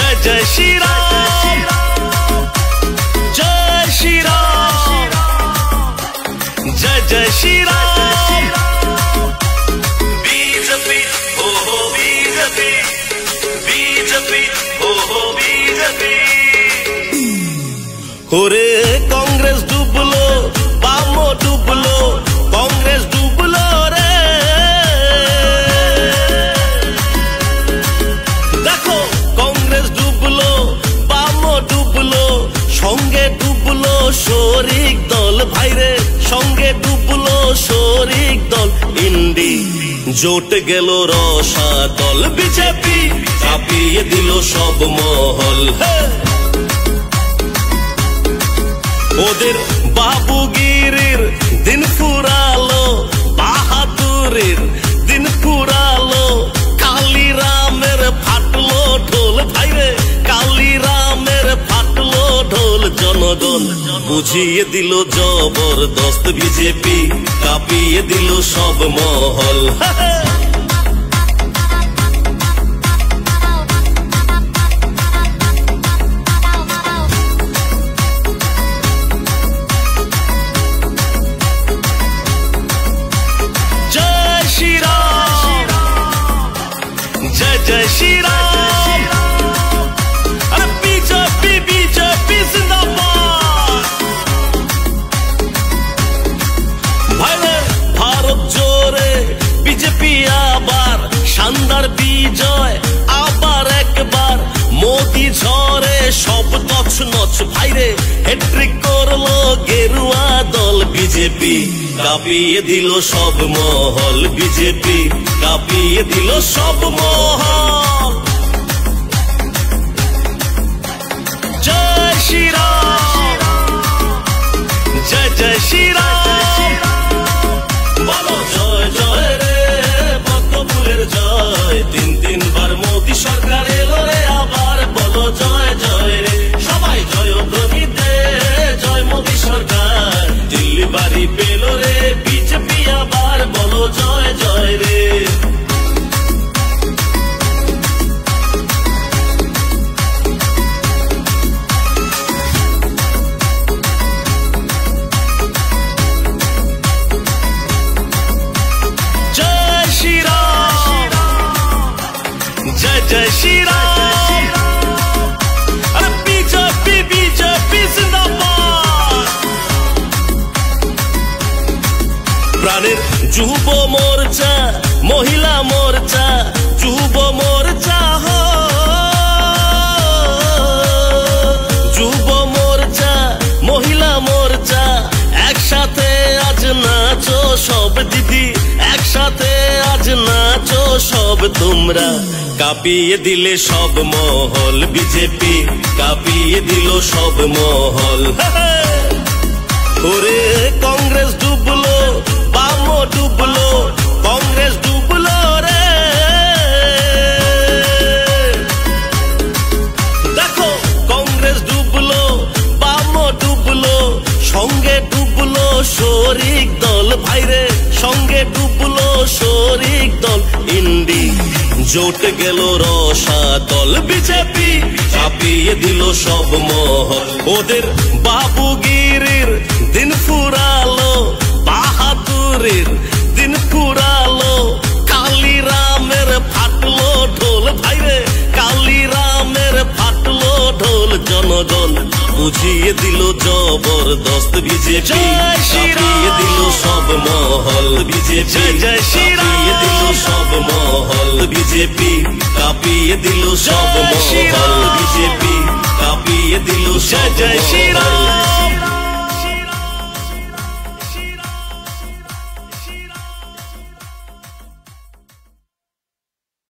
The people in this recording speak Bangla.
जय जय श्री राम, जय श्री राम, जय जय श्री राम। बीजेपी हो बीजेपी, बीजेपी हो बीजेपी। ओरे कांग्रेस डूबलो, बामो डूबलो, कांग्रेस डूबलो रे। देखो कांग्रेस डूबलो, बामो डूबलो, संगे डूबलो शरीक दल भाईरे, संगे डूबलो शरीक दल इंडी। জোট গেল রসা দল বিজেপি, চাপিয়ে দিল সব মহল। ওদের বাবুগিরির দিন ফুরালো, বাহাদুরের দিন ফুরালো। কালিরামের ফাটলো ঢোল ভাইরে, কালিরামের ফাটলো ঢোল। জনগণ বুঝিয়ে দিল জবরদস্ত বিজেপি, কাঁপিয়ে দিল সব মহল। जय जय श्री राम, अरे बीजेपी बीजेपी जिंदाबाद। भाईरे भारत जोरे बीजेपी आबार, शानदार विजय आबार एकबार। मोदी झरे सब तछनछ भाईरे, हैट्रिक करलो गेरुआ दल বিজেপি, কাঁপিয়ে দিল সব মহল বিজেপি, কাঁপিয়ে দিল সব মহল। জয় শ্রী রাম, জয় জয় শ্রী রাম। বলো জয় জয় রে পদ্মফুলের জয়, তিন তিনবার মোদী সরকার এলো রে আবার। বলো জয় জয় রে সবাই জয় ধ্বনি দে, জয় মোদী সরকার দিল্লি বাড়ি পেল রে বিজেপি আবার। বলো জয় জয় রে। জয় শ্রী রাম, জয় জয় শ্রী রাম, अरे बीजेपी बीजेपी जिंदाबाद। প্রাণের যুব মোর্চা, মহিলা মোর্চা, যুব মোর্চা হো, যুব মোর্চা, মহিলা মোর্চা। একসাথে আজ নাচো সব দিদি, একসাথে আজ নাচো সব তোমরা। কাঁপিয়ে দিলে সব মহল বিজেপি, কাঁপিয়ে দিল সব মহল। ওরে কাংগ্রেস ডুবলো, বামো ডুবলো, কাংগ্রেস ডুবলো রে। দেখো কাংগ্রেস ডুবলো, বামো ডুবলো, সঙ্গে ডুবলো শরিক দল ভাইরে, সঙ্গে ডুবলো শরিক দল ইন্ডি। জোট গেল রসা দল বিজেপি, চাপিয়ে দিল সব মহল। ওদের বাবুগিরির দিন ফুরালো, বাহাদুরের দিন ফুরালো। কালিরামের ফাটলো ঢোল ভাইরে, কালিরামের ফাটলো ঢোল। জনগণ বুঝিয়ে দিল জবরদস্ত বিজেপি, চাপিয়ে দিল সব মহল বিজেপি, চাপিয়ে দিল সব মহল বিজেপি, কাঁপিয়ে দিল সব মহল বিজেপি।